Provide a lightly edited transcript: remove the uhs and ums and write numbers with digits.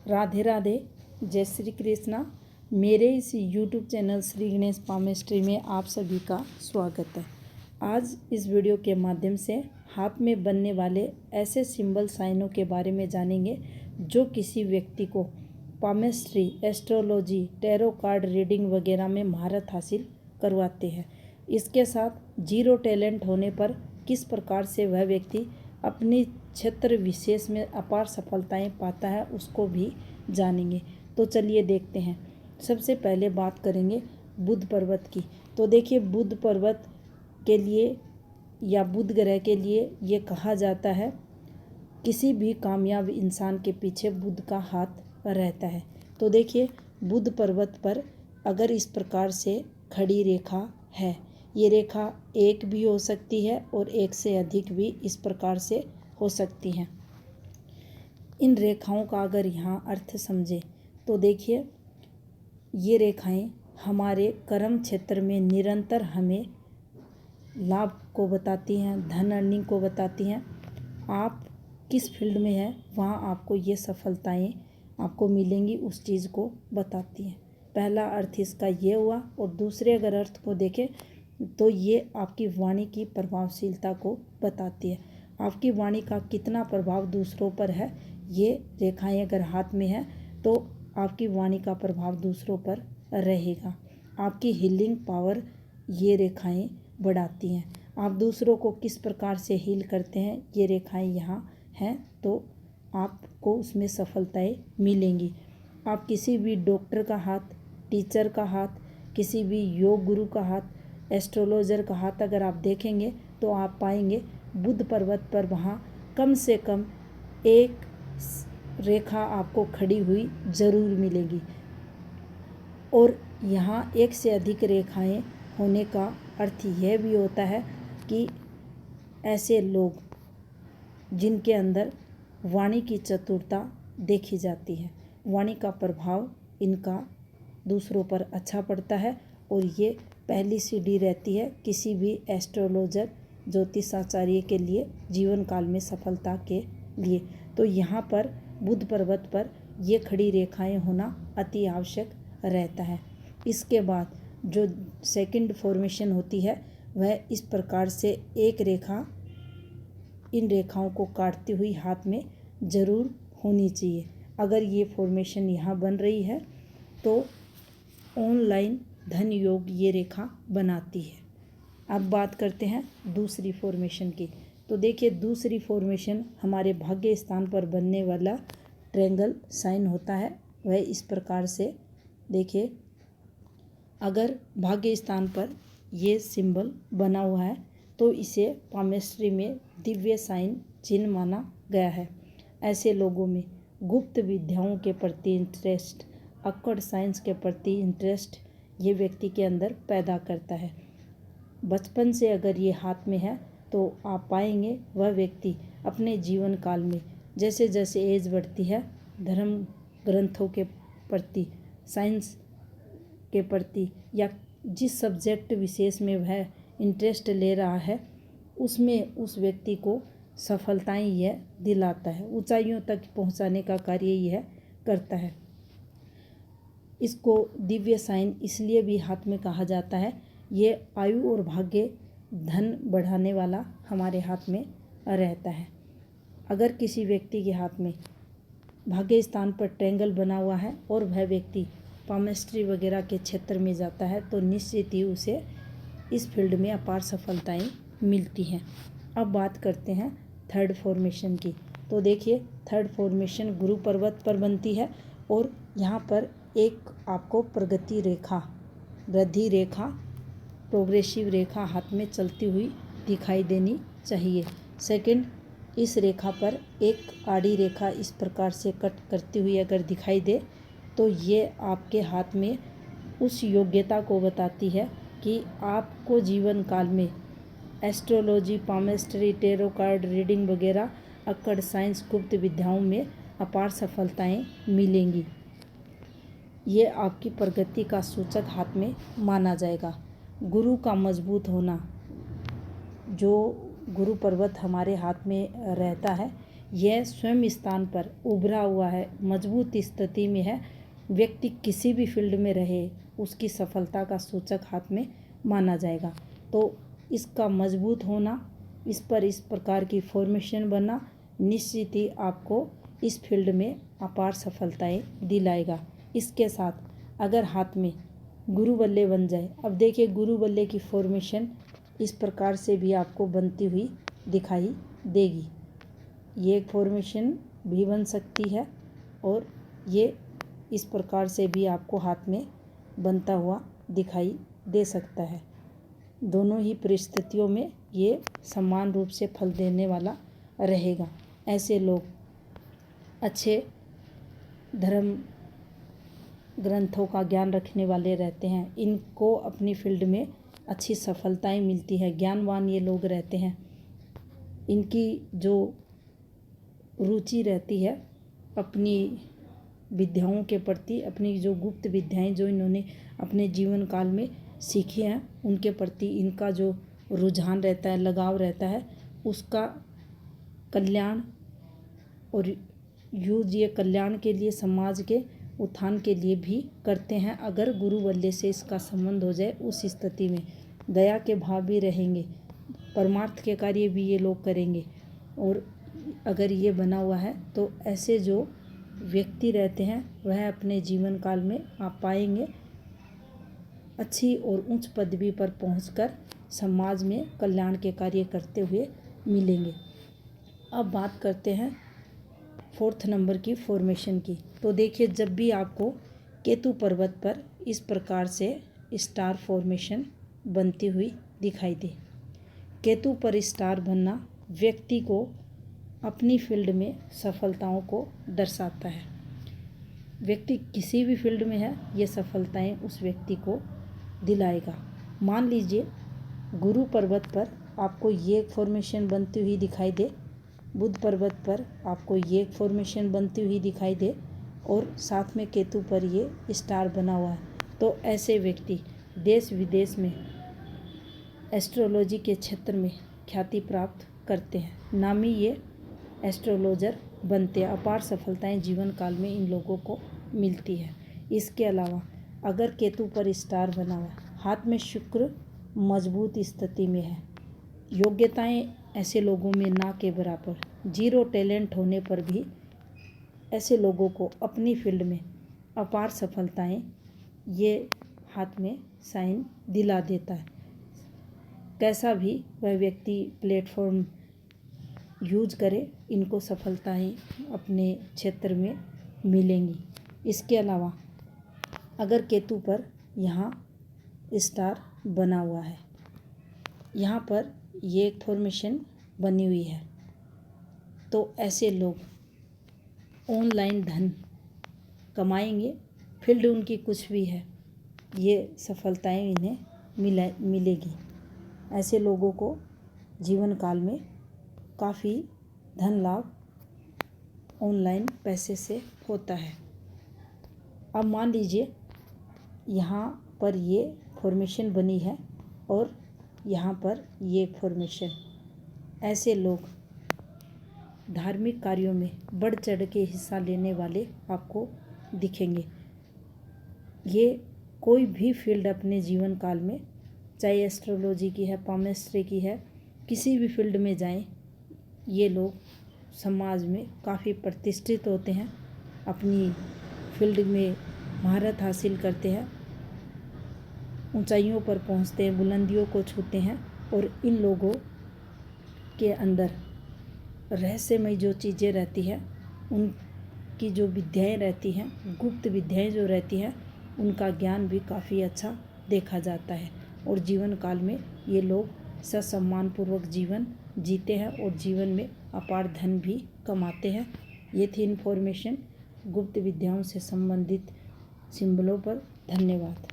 राधे राधे, जय श्री कृष्णा। मेरे इस YouTube channel Shri Ganesh palmistry में आप सभी का स्वागत है। आज इस वीडियो के माध्यम से हाथ में बनने वाले ऐसे सिंबल साइनों के बारे में जानेंगे जो किसी व्यक्ति को palmistry, astrology, tarot card reading वगैरह में महारत हासिल करवाते हैं। इसके साथ जीरो टैलेंट होने पर किस प्रकार से वह व्यक्ति अपनी क्षेत्र विशेष में अपार सफलताएं पाता है उसको भी जानेंगे। तो चलिए देखते हैं। सबसे पहले बात करेंगे बुध पर्वत की। तो देखिए, बुध पर्वत के लिए या बुध ग्रह के लिए ये कहा जाता है, किसी भी कामयाब इंसान के पीछे बुध का हाथ रहता है। तो देखिए, बुध पर्वत पर अगर इस प्रकार से खड़ी रेखा है, ये रेखा एक भी हो सकती है और एक से अधिक भी इस प्रकार से हो सकती हैं। इन रेखाओं का अगर यहाँ अर्थ समझे तो देखिए, ये रेखाएं हमारे कर्म क्षेत्र में निरंतर हमें लाभ को बताती हैं, धन अर्निंग को बताती हैं। आप किस फील्ड में हैं वहाँ आपको ये सफलताएं आपको मिलेंगी, उस चीज़ को बताती हैं। पहला अर्थ इसका ये हुआ। और दूसरे अगर अर्थ को देखें तो ये आपकी वाणी की प्रभावशीलता को बताती है। आपकी वाणी का कितना प्रभाव दूसरों पर है, ये रेखाएं अगर हाथ में है तो आपकी वाणी का प्रभाव दूसरों पर रहेगा। आपकी हीलिंग पावर ये रेखाएं बढ़ाती हैं। आप दूसरों को किस प्रकार से हील करते हैं, ये रेखाएं यहाँ हैं, तो आपको उसमें सफलताएं मिलेंगी। आप किसी भी डॉक्टर का हाथ, टीचर का हाथ, किसी भी योग गुरु का हाथ, एस्ट्रोलॉजर का हाथ अगर आप देखेंगे तो आप पाएंगे बुध पर्वत पर वहाँ कम से कम एक रेखा आपको खड़ी हुई ज़रूर मिलेगी। और यहाँ एक से अधिक रेखाएं होने का अर्थ यह भी होता है कि ऐसे लोग जिनके अंदर वाणी की चतुरता देखी जाती है, वाणी का प्रभाव इनका दूसरों पर अच्छा पड़ता है और ये पहली सीढ़ी रहती है किसी भी एस्ट्रोलॉजर, ज्योतिषाचार्य के लिए जीवन काल में सफलता के लिए। तो यहाँ पर बुध पर्वत पर ये खड़ी रेखाएं होना अति आवश्यक रहता है। इसके बाद जो सेकंड फॉर्मेशन होती है वह इस प्रकार से एक रेखा इन रेखाओं को काटती हुई हाथ में ज़रूर होनी चाहिए। अगर ये फॉर्मेशन यहाँ बन रही है तो ऑनलाइन धन योग ये रेखा बनाती है। अब बात करते हैं दूसरी फॉर्मेशन की। तो देखिए, दूसरी फॉर्मेशन हमारे भाग्य स्थान पर बनने वाला ट्रायंगल साइन होता है। वह इस प्रकार से देखिए, अगर भाग्य स्थान पर ये सिंबल बना हुआ है तो इसे पामेस्ट्री में दिव्य साइन चिन्ह माना गया है। ऐसे लोगों में गुप्त विद्याओं के प्रति इंटरेस्ट, अक्वड साइंस के प्रति इंटरेस्ट ये व्यक्ति के अंदर पैदा करता है। बचपन से अगर ये हाथ में है तो आप पाएंगे वह व्यक्ति अपने जीवन काल में जैसे जैसे एज बढ़ती है, धर्म ग्रंथों के प्रति, साइंस के प्रति या जिस सब्जेक्ट विशेष में वह इंटरेस्ट ले रहा है उसमें उस व्यक्ति को सफलताएं यह दिलाता है, ऊंचाइयों तक पहुंचाने का कार्य यह करता है। इसको दिव्य साइन इसलिए भी हाथ में कहा जाता है, ये आयु और भाग्य, धन बढ़ाने वाला हमारे हाथ में रहता है। अगर किसी व्यक्ति के हाथ में भाग्य स्थान पर ट्रायंगल बना हुआ है और वह व्यक्ति पामेस्ट्री वगैरह के क्षेत्र में जाता है तो निश्चित ही उसे इस फील्ड में अपार सफलताएं मिलती हैं। अब बात करते हैं थर्ड फॉर्मेशन की। तो देखिए, थर्ड फॉर्मेशन गुरु पर्वत पर बनती है और यहाँ पर एक आपको प्रगति रेखा, वृद्धि रेखा, प्रोग्रेसिव रेखा हाथ में चलती हुई दिखाई देनी चाहिए। सेकंड, इस रेखा पर एक आड़ी रेखा इस प्रकार से कट करती हुई अगर दिखाई दे तो ये आपके हाथ में उस योग्यता को बताती है कि आपको जीवन काल में astrology, palmistry, tarot card reading वगैरह अक्वड साइंस, गुप्त विद्याओं में अपार सफलताएं मिलेंगी। ये आपकी प्रगति का सूचक हाथ में माना जाएगा। गुरु का मजबूत होना, जो गुरु पर्वत हमारे हाथ में रहता है, यह स्वयं स्थान पर उभरा हुआ है, मजबूत स्थिति में है। व्यक्ति किसी भी फील्ड में रहे उसकी सफलता का सूचक हाथ में माना जाएगा। तो इसका मजबूत होना, इस पर इस प्रकार की फॉर्मेशन बनना निश्चित ही आपको इस फील्ड में अपार सफलताएं दिलाएगा। इसके साथ अगर हाथ में गुरु बल्ले बन जाए, अब देखिए गुरु बल्ले की फॉर्मेशन इस प्रकार से भी आपको बनती हुई दिखाई देगी। ये फॉर्मेशन भी बन सकती है और ये इस प्रकार से भी आपको हाथ में बनता हुआ दिखाई दे सकता है। दोनों ही परिस्थितियों में ये समान रूप से फल देने वाला रहेगा। ऐसे लोग अच्छे धर्म ग्रंथों का ज्ञान रखने वाले रहते हैं। इनको अपनी फील्ड में अच्छी सफलताएं मिलती है। ज्ञानवान ये लोग रहते हैं। इनकी जो रुचि रहती है अपनी विद्याओं के प्रति, अपनी जो गुप्त विद्याएं जो इन्होंने अपने जीवन काल में सीखी हैं उनके प्रति इनका जो रुझान रहता है, लगाव रहता है, उसका कल्याण और यूज ये कल्याण के लिए, समाज के उत्थान के लिए भी करते हैं। अगर गुरु बल्ले से इसका संबंध हो जाए उस स्थिति में दया के भाव भी रहेंगे, परमार्थ के कार्य भी ये लोग करेंगे। और अगर ये बना हुआ है तो ऐसे जो व्यक्ति रहते हैं वह अपने जीवन काल में आप पाएंगे अच्छी और उच्च पदवी पर पहुंचकर समाज में कल्याण के कार्य करते हुए मिलेंगे। अब बात करते हैं 4th नंबर की फॉर्मेशन की। तो देखिए जब भी आपको केतु पर्वत पर इस प्रकार से स्टार फॉर्मेशन बनती हुई दिखाई दे, केतु पर स्टार बनना व्यक्ति को अपनी फील्ड में सफलताओं को दर्शाता है। व्यक्ति किसी भी फील्ड में है ये सफलताएं उस व्यक्ति को दिलाएगा। मान लीजिए गुरु पर्वत पर आपको ये फॉर्मेशन बनती हुई दिखाई दे, बुध पर्वत पर आपको ये फॉर्मेशन बनती हुई दिखाई दे और साथ में केतु पर ये स्टार बना हुआ है, तो ऐसे व्यक्ति देश विदेश में एस्ट्रोलॉजी के क्षेत्र में ख्याति प्राप्त करते हैं। नामी ये एस्ट्रोलॉजर बनते हैं। अपार सफलताएं जीवन काल में इन लोगों को मिलती है। इसके अलावा अगर केतु पर स्टार बना हुआ है, हाथ में शुक्र मजबूत स्थिति में है, योग्यताएं ऐसे लोगों में ना के बराबर, 0 टैलेंट होने पर भी ऐसे लोगों को अपनी फील्ड में अपार सफलताएं ये हाथ में साइन दिला देता है। कैसा भी वह व्यक्ति प्लेटफॉर्म यूज करे, इनको सफलताएं अपने क्षेत्र में मिलेंगी। इसके अलावा अगर केतु पर यहाँ स्टार बना हुआ है, यहाँ पर ये एक फॉर्मेशन बनी हुई है, तो ऐसे लोग ऑनलाइन धन कमाएंगे। फील्ड उनकी कुछ भी है, ये सफलताएं इन्हें मिलेगी। ऐसे लोगों को जीवन काल में काफ़ी धन लाभ ऑनलाइन पैसे से होता है। अब मान लीजिए यहाँ पर ये फॉर्मेशन बनी है और यहाँ पर ये फॉर्मेशन, ऐसे लोग धार्मिक कार्यों में बढ़ चढ़ के हिस्सा लेने वाले आपको दिखेंगे। ये कोई भी फील्ड अपने जीवन काल में, चाहे एस्ट्रोलॉजी की है, पामिस्ट्री की है, किसी भी फील्ड में जाएं, ये लोग समाज में काफ़ी प्रतिष्ठित होते हैं, अपनी फील्ड में महारत हासिल करते हैं, ऊंचाइयों पर पहुंचते हैं, बुलंदियों को छूते हैं। और इन लोगों के अंदर रहस्यमय जो चीज़ें रहती हैं, उनकी जो विद्याएं रहती हैं, गुप्त विद्याएं जो रहती हैं, उनका ज्ञान भी काफ़ी अच्छा देखा जाता है। और जीवन काल में ये लोग ससम्मानपूर्वक जीवन जीते हैं और जीवन में अपार धन भी कमाते हैं। ये थी इन्फॉर्मेशन गुप्त विद्याओं से संबंधित सिंबलों पर। धन्यवाद।